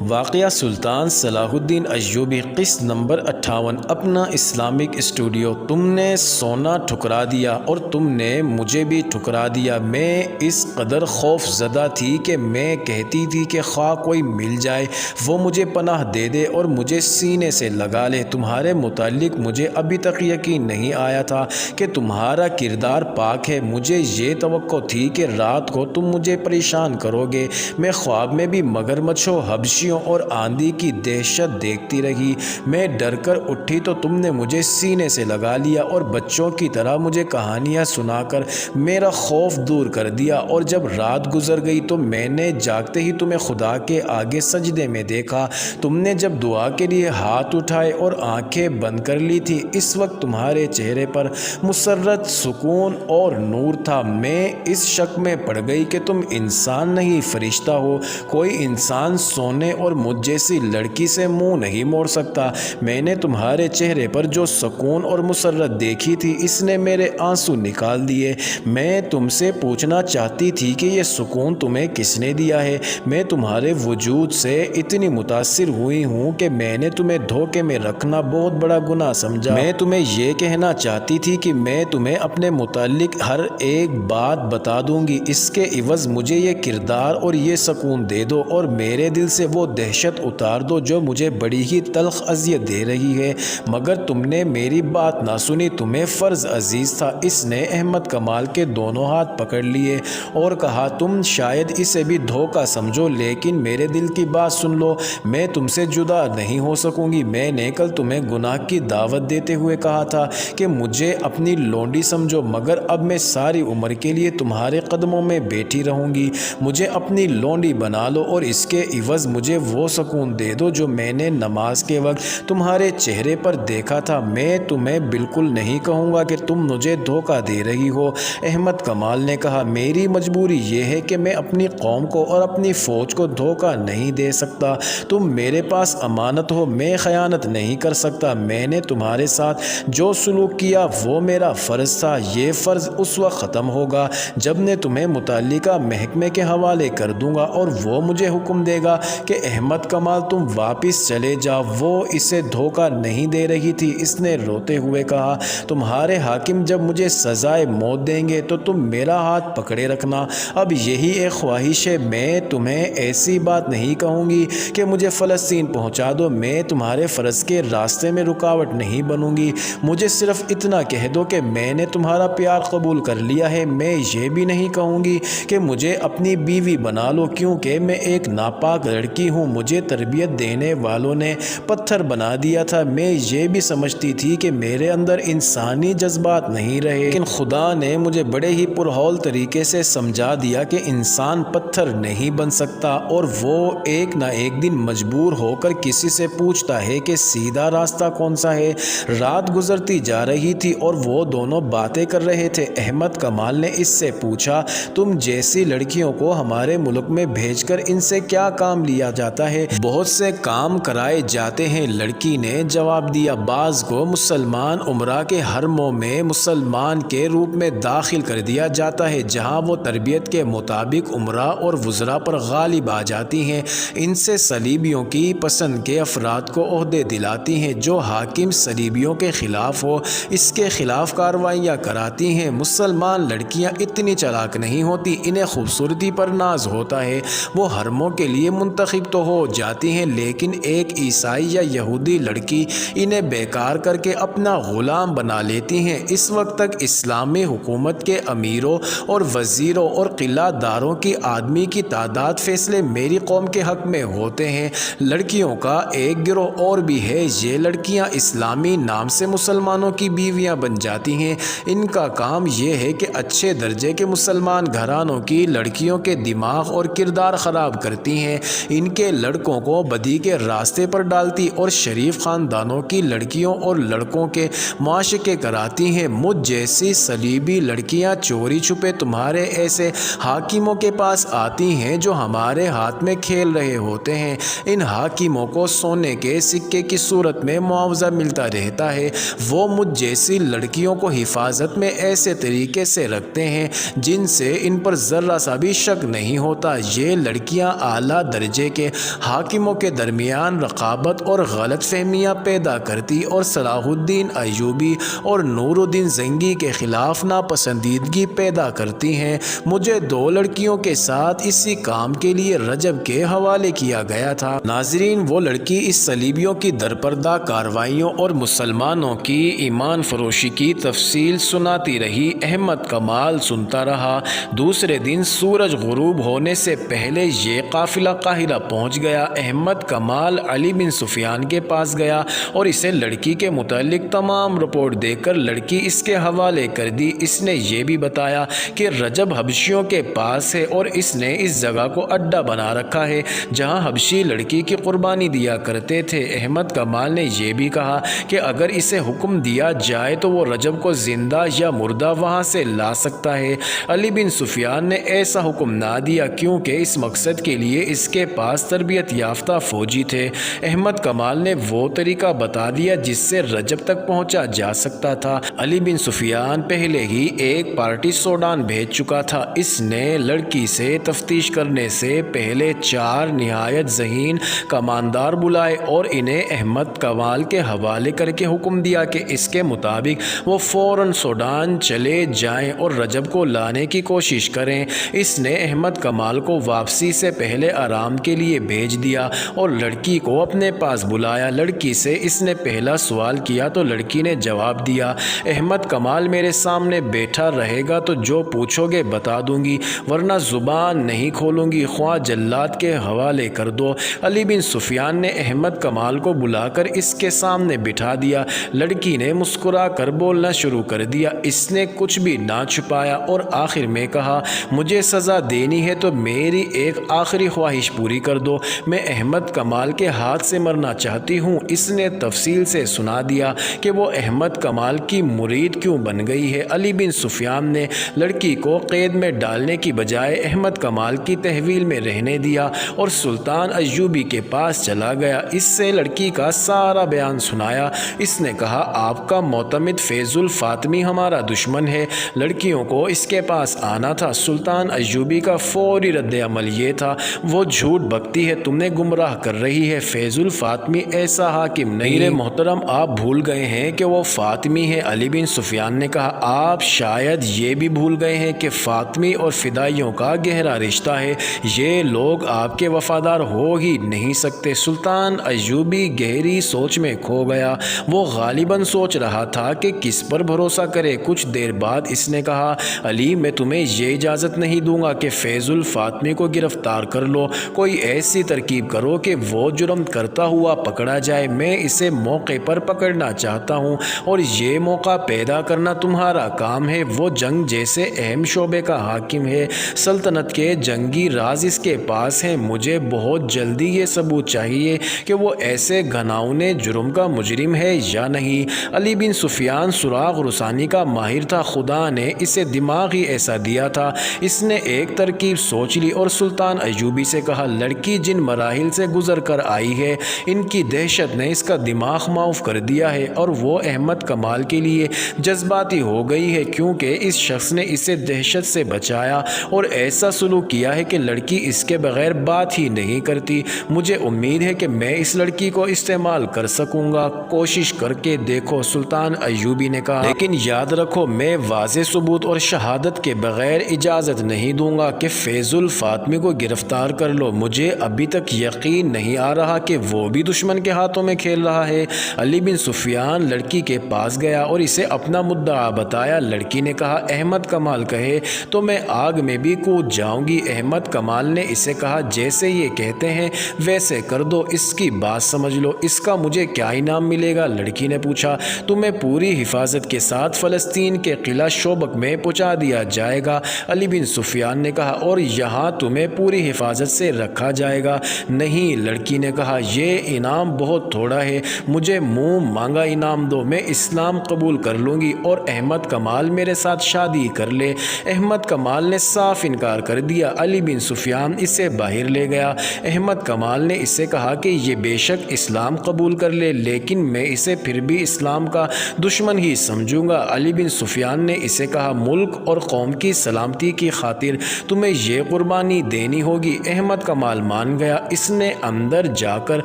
واقعہ سلطان صلاح الدین ایوبی قسط نمبر 58 اپنا اسلامک اسٹوڈیو۔ تم نے سونا ٹھکرا دیا اور تم نے مجھے بھی ٹھکرا دیا۔ میں اس قدر خوف زدہ تھی کہ میں کہتی تھی کہ خواہ کوئی مل جائے وہ مجھے پناہ دے دے اور مجھے سینے سے لگا لے۔ تمہارے متعلق مجھے ابھی تک یقین نہیں آیا تھا کہ تمہارا کردار پاک ہے۔ مجھے یہ توقع تھی کہ رات کو تم مجھے پریشان کرو گے۔ میں خواب میں بھی مگرمچھوں، حبشیوں اور آندھی کی دہشت دیکھتی رہی۔ میں ڈر کر اٹھی تو تم نے مجھے سینے سے لگا لیا اور بچوں کی طرح مجھے کہانیاں سنا کر میرا خوف دور کر دیا، اور جب رات گزر گئی تو میں نے جاگتے ہی تمہیں خدا کے آگے سجدے میں دیکھا۔ تم نے جب دعا کے لیے ہاتھ اٹھائے اور آنکھیں بند کر لی تھی، اس وقت تمہارے چہرے پر مسرت، سکون اور نور تھا۔ میں اس شک میں پڑ گئی کہ تم انسان نہیں فرشتہ ہو۔ کوئی انسان سونے اور مجھ جیسی لڑکی سے منہ نہیں موڑ سکتا۔ میں نے تمہارے چہرے پر جو سکون اور مسرت دیکھی تھی، اس نے میرے آنسو نکال دیے۔ میں تم سے پوچھنا چاہتی تھی کہ یہ سکون تمہیں کس نے دیا ہے؟ میں تمہارے وجود سے اتنی متاثر ہوئی ہوں کہ میں نے تمہیں دھوکے میں رکھنا بہت بڑا گناہ سمجھا۔ میں تمہیں یہ کہنا چاہتی تھی کہ میں تمہیں اپنے متعلق ہر ایک بات بتا دوں گی، اس کے عوض مجھے یہ کردار اور یہ سکون دے دو اور میرے دل سے وہ دہشت اتار دو جو مجھے بڑی ہی تلخ اذیت دے رہی ہے۔ مگر تم نے میری بات نہ سنی۔ تمہیں فرض عزیز تھا۔ اس نے احمد کمال کے دونوں ہاتھ پکڑ لیے اور کہا، تم شاید اسے بھی دھوکہ سمجھو، لیکن میرے دل کی بات سن لو، میں تم سے جدا نہیں ہو سکوں گی۔ میں نے کل تمہیں گناہ کی دعوت دیتے ہوئے کہا تھا کہ مجھے اپنی لونڈی سمجھو، مگر اب میں ساری عمر کے لیے تمہارے قدموں میں بیٹھی رہوں گی۔ مجھے اپنی لونڈی بنا لو اور اس کے عوض مجھے وہ سکون دے دو جو میں نے نماز کے وقت تمہارے چہرے پر دیکھا تھا۔ میں تمہیں بالکل نہیں کہوں گا کہ تم مجھے دھوکہ دے رہی ہو۔ احمد کمال نے کہا، میری مجبوری یہ ہے کہ میں اپنی قوم کو اور اپنی فوج کو دھوکہ نہیں دے سکتا۔ تم میرے پاس امانت ہو، میں خیانت نہیں کر سکتا۔ میں نے تمہارے ساتھ جو سلوک کیا وہ میرا فرض تھا۔ یہ فرض اس وقت ختم ہوگا جب میں تمہیں متعلقہ محکمے کے حوالے کر دوں گا اور وہ مجھے حکم دے گا کہ احمد کمال تم واپس چلے جاؤ۔ وہ اسے دھوکہ نہیں دے رہی تھی۔ اس نے روتے ہوئے کہا، تمہارے حاکم جب مجھے سزائے موت دیں گے تو تم میرا ہاتھ پکڑے رکھنا۔ اب یہی ایک خواہش ہے، میں تمہیں ایسی بات نہیں کہوں گی کہ مجھے فلسطین پہنچا دو۔ میں تمہارے فرض کے راستے میں رکاوٹ نہیں بنوں گی۔ مجھے صرف اتنا کہہ دو کہ میں نے تمہارا پیار قبول کر لیا ہے۔ میں یہ بھی نہیں کہوں گی کہ مجھے اپنی بیوی بنا لو، کیونکہ میں ایک ناپاک لڑکی ہوں۔ مجھے تربیت دینے والوں نے پتھر بنا دیا تھا۔ میں یہ بھی سمجھتی تھی کہ میرے اندر انسانی جذبات نہیں رہے، لیکن خدا نے مجھے بڑے ہی پرہول طریقے سے سمجھا دیا کہ انسان پتھر نہیں بن سکتا، اور وہ ایک نہ ایک دن مجبور ہو کر کسی سے پوچھتا ہے کہ سیدھا راستہ کون سا ہے۔ رات گزرتی جا رہی تھی اور وہ دونوں باتیں کر رہے تھے۔ احمد کمال نے اس سے پوچھا، تم جیسی لڑکیوں کو ہمارے ملک میں بھیج کر ان سے کیا کام لیا جاتا ہے؟ بہت سے کام کرائے جاتے ہیں، لڑکی نے جواب دیا۔ بعض کو مسلمان عمرہ کے حرموں میں مسلمان کے روپ میں داخل کر دیا جاتا ہے، جہاں وہ تربیت کے مطابق عمرہ اور وزراء پر غالب آ جاتی ہیں۔ ان سے صلیبیوں کی پسند کے افراد کو عہدے دلاتی ہیں۔ جو حاکم صلیبیوں کے خلاف ہو، اس کے خلاف کارروائیاں کراتی ہیں۔ مسلمان لڑکیاں اتنی چالاک نہیں ہوتی، انہیں خوبصورتی پر ناز ہوتا ہے۔ وہ حرموں کے لیے منتخب تو ہو جاتی ہیں، لیکن ایک عیسائی یا یہودی لڑکی انہیں بیکار کر کے اپنا غلام بنا لیتی ہیں۔ اس وقت تک اسلامی حکومت کے امیروں اور وزیروں اور قلعہ داروں کی آدمی کی تعداد فیصلے میری قوم کے حق میں ہوتے ہیں۔ لڑکیوں کا ایک گروہ اور بھی ہے، یہ لڑکیاں اسلامی نام سے مسلمانوں کی بیویاں بن جاتی ہیں۔ ان کا کام یہ ہے کہ اچھے درجے کے مسلمان گھرانوں کی لڑکیوں کے دماغ اور کردار خراب کرتی ہیں، ان کے لڑکوں کو بدی کے راستے پر ڈالتی اور شریف خاندانوں کی لڑکیوں اور لڑکوں کے معاشقے کراتی ہیں۔ مجھ جیسی صلیبی لڑکیاں چوری چھپے تمہارے ایسے حاکموں کے پاس آتی ہیں جو ہمارے ہاتھ میں کھیل رہے ہوتے ہیں۔ ان حاکموں کو سونے کے سکے کی صورت میں معاوضہ ملتا رہتا ہے۔ وہ مجھ جیسی لڑکیوں کو حفاظت میں ایسے طریقے سے رکھتے ہیں جن سے ان پر ذرہ سا بھی شک نہیں ہوتا۔ یہ لڑکیاں اعلیٰ درجے کے حاکموں کے درمیان رقابت اور غلط فہمیاں پیدا کرتی اور صلاح الدین ایوبی اور نور الدین زنگی کے خلاف ناپسندیدگی پیدا کرتی ہیں۔ مجھے 2 لڑکیوں کے ساتھ اسی کام کے لیے رجب کے حوالے کیا گیا تھا۔ ناظرین، وہ لڑکی اس صلیبیوں کی درپردہ کارروائیوں اور مسلمانوں کی ایمان فروشی کی تفصیل سناتی رہی۔ احمد کمال سنتا رہا۔ دوسرے دن سورج غروب ہونے سے پہلے یہ قافلہ قاہرہ پہنچ گیا۔ احمد کمال علی بن سفیان کے پاس گیا اور اسے لڑکی کے متعلق تمام رپورٹ دے کر لڑکی اس کے حوالے کر دی۔ اس نے یہ بھی بتایا کہ رجب حبشیوں کے پاس ہے اور اس نے اس جگہ کو اڈا بنا رکھا ہے جہاں حبشی لڑکی کی قربانی دیا کرتے تھے۔ احمد کمال نے یہ بھی کہا کہ اگر اسے حکم دیا جائے تو وہ رجب کو زندہ یا مردہ وہاں سے لا سکتا ہے۔ علی بن سفیان نے ایسا حکم نہ دیا کیونکہ اس مقصد کے لیے اس کے پاس تربیت یافتہ فوجی تھے۔ احمد کمال نے وہ طریقہ بتا دیا جس سے رجب تک پہنچا جا سکتا تھا۔ علی بن سفیان پہلے ہی ایک پارٹی سوڈان بھیج چکا تھا۔ اس نے لڑکی سے تفتیش کرنے سے پہلے 4 نہایت ذہین کماندار بلائے اور انہیں احمد کمال کے حوالے کر کے حکم دیا کہ اس کے مطابق وہ فوراً سوڈان چلے جائیں اور رجب کو لانے کی کوشش کریں۔ اس نے احمد کمال کو واپسی سے پہلے آرام کے لیے بھیج دیا اور لڑکی کو اپنے پاس بلایا۔ لڑکی سے اس نے پہلا سوال کیا تو لڑکی نے جواب دیا، احمد کمال میرے سامنے بیٹھا رہے گا تو جو پوچھو گے بتا دوں گی، ورنہ زبان نہیں کھولوں گی، خواہ جلاد کے حوالے کر دو۔ علی بن سفیان نے احمد کمال کو بلا کر اس کے سامنے بٹھا دیا۔ لڑکی نے مسکرا کر بولنا شروع کر دیا۔ اس نے کچھ بھی نہ چھپایا اور آخر میں کہا، مجھے سزا دینی ہے تو میری ایک آخری خواہش پوری کر دو، میں احمد کمال کے ہاتھ سے مرنا چاہتی ہوں۔ اس نے تفصیل سے سنا دیا کہ وہ احمد کمال کی مرید کیوں بن گئی ہے۔ علی بن سفیان نے لڑکی کو قید میں ڈالنے کی بجائے احمد کمال کی تحویل میں رہنے دیا اور سلطان ایوبی کے پاس چلا گیا۔ اس سے لڑکی کا سارا بیان سنایا۔ اس نے کہا، آپ کا معتمد فیض الفاطمی ہمارا دشمن ہے، لڑکیوں کو اس کے پاس آنا تھا۔ سلطان ایوبی کا فوری رد عمل یہ تھا، وہ جھوٹ بکتی ہے، تمہیں گمراہ کر رہی ہے، فیض الفاطمی ایسا حاکم نہیں۔ میرے محترم، آپ بھول گئے ہیں کہ وہ فاطمی ہے۔ علی بن سفیان نے کہا، آپ شاید یہ بھی بھول گئے ہیں کہ فاطمی اور فدائیوں کا گہرا رشتہ ہے، یہ لوگ آپ کے وفادار ہو ہی نہیں سکتے۔ سلطان ایوبی گہری سوچ میں کھو گیا۔ وہ غالباً سوچ رہا تھا کہ کس پر بھروسہ کرے۔ کچھ دیر بعد اس نے کہا، علی، میں تمہیں یہ اجازت نہیں دوں گا کہ فیض الفاطمی کو گرفتار کر لو، کوئی ایسی ترکیب کرو کہ وہ جرم کرتا ہوا پکڑا جائے۔ میں اسے موقع پر پکڑنا چاہتا ہوں اور یہ موقع پیدا کرنا تمہارا کام ہے۔ وہ جنگ جیسے اہم شعبے کا حاکم ہے، سلطنت کے جنگی راز اس کے پاس ہیں۔ مجھے بہت جلدی یہ ثبوت چاہیے کہ وہ ایسے گھناؤنے جرم کا مجرم ہے یا نہیں۔ علی بن سفیان سراغ رسانی کا ماہر تھا، خدا نے اسے دماغ ہی ایسا دیا تھا۔ اس نے ایک ترکیب سوچ لی اور سلطان ایوبی سے کہا، لڑکی جن مراحل سے گزر کر آئی ہے، ان کی دہشت نے اس کا دماغ معاف کر دیا ہے اور وہ احمد کمال کے لیے جذباتی ہو گئی ہے کیونکہ اس شخص نے اسے دہشت سے بچایا اور ایسا سلوک کیا ہے کہ لڑکی اس کے بغیر بات ہی نہیں کرتی۔ مجھے امید ہے کہ میں اس لڑکی کو استعمال کر سکوں گا، کوشش کر کے دیکھو، سلطان ایوبی نے کہا، لیکن یاد رکھو میں واضح ثبوت اور شہادت کے بغیر اجازت نہیں دوں گا کہ فیض الفاطمی کو گرفتار کر لو۔ مجھے ابھی تک یقین نہیں آ رہا کہ وہ بھی دشمن کے ہاتھوں میں کھیل رہا ہے۔ علی بن سفیان لڑکی کے پاس گیا اور اسے اپنا مدعا بتایا۔ لڑکی نے کہا، احمد کمال کہے تو میں آگ میں بھی کود جاؤں گی۔ احمد کمال نے اسے کہا، جیسے یہ کہتے ہیں ویسے کر دو، اس کی بات سمجھ لو، اس کا مجھے کیا انعام ملے گا؟ لڑکی نے پوچھا، تمہیں پوری حفاظت کے ساتھ فلسطین کے قلعہ شوبک میں پہنچا دیا جائے گا۔ علی بن سفیان نے کہا، اور یہاں تمہیں پوری حفاظت سے رکھا جائے گا؟ نہیں، لڑکی نے کہا، یہ انعام بہت تھوڑا ہے، مجھے منہ مانگا انعام دو، میں اسلام قبول کر لوں گی اور احمد کمال میرے ساتھ شادی کر لے۔ احمد کمال نے صاف انکار کر دیا۔ علی بن سفیان اسے باہر لے گیا۔ احمد کمال نے اسے کہا کہ یہ بے شک اسلام قبول کر لے، لیکن میں اسے پھر بھی اسلام کا دشمن ہی سمجھوں گا۔ علی بن سفیان نے اسے کہا، ملک اور قوم کی سلامتی کی خاطر تمہیں یہ قربانی دینی ہوگی۔ احمد کمال مان گیا۔ اس نے اندر جا کر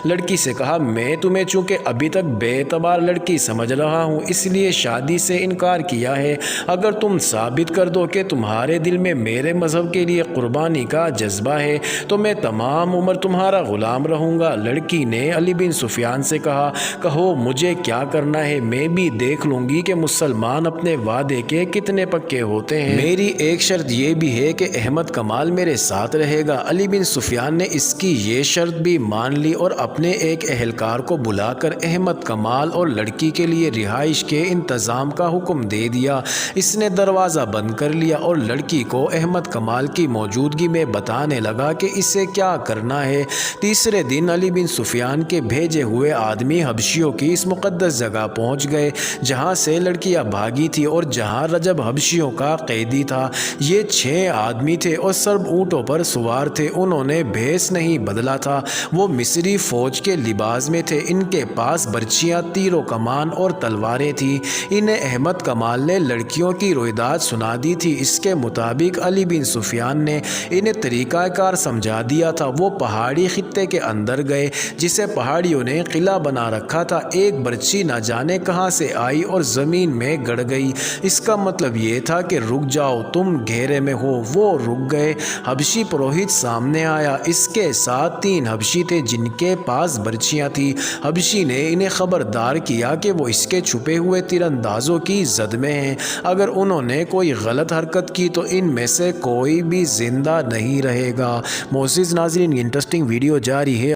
لڑکی سے کہا میں تمہیں چونکہ ابھی تک بے اعتبار لڑکی سمجھ رہا ہوں اس لیے شادی سے انکار کیا ہے، اگر تم ثابت کر دو کہ تمہارے دل میں میرے مذہب کے لیے قربانی کا جذبہ ہے تو میں تمام عمر تمہارا غلام رہوں گا۔ لڑکی نے علی بن سفیان سے کہا کہو مجھے کیا کرنا ہے، میں بھی دیکھ لوں گی کہ مسلمان اپنے وعدے کے کتنے پکے ہوتے ہیں، میری ایک شرط یہ بھی ہے کہ احمد کمال میرے ساتھ رہے گا۔ علی بن سفیان نے اس کی یہ شرط بھی مان لی اور اپنے ایک اہلکار کو بلا کر احمد کمال اور لڑکی کے لیے رہائش کے انتظام کا حکم دے دیا۔ اس نے دروازہ بند کر لیا اور لڑکی کو احمد کمال کی موجودگی میں بتانے لگا کہ اسے کیا کرنا ہے۔ تیسرے دن علی بن سفیان کے بھیجے ہوئے آدمی حبشیوں کی اس مقدس جگہ پہنچ گئے جہاں سے لڑکیاں بھاگی تھی اور جہاں رجب حبشیوں کا قیدی تھا۔ یہ 6 آدمی تھے اور سب اونٹوں پر سوار تھے، انہوں نے بھیس نہیں بدلا تھا، وہ مصری فوج کے لباس میں تھے، ان کے پاس برچیاں، تیر و کمان اور تلواریں تھیں۔ انہیں احمد کمال نے لڑکیوں کی رویداد سنا دی تھی۔ اس کے مطابق علی بن سفیان نے انہیں طریقہ کار سمجھا دیا تھا۔ وہ پہاڑی خطے کے اندر گئے جسے پہاڑیوں نے قلعہ بنا رکھا تھا۔ ایک برچی نہ جانے کہاں سے آئی اور زمین میں گڑ گئی، اس کا مطلب یہ تھا کہ رک جاؤ تم گھیرے میں ہو۔ وہ رک گئے۔ حبشی پروہت سامنے آیا، اس کے ساتھ 3 حبشی تھے جن کے پاس برچیاں تھیں۔ حبشی نے انہیں خبردار کیا کہ وہ اس کے چھپے ہوئے تیر اندازوں کی زد میں ہیں، اگر انہوں نے کوئی غلط حرکت کی تو ان میں سے کوئی بھی زندہ نہیں رہے گا۔ معزز ناظرین، انٹرسٹنگ ویڈیو جاری ہے۔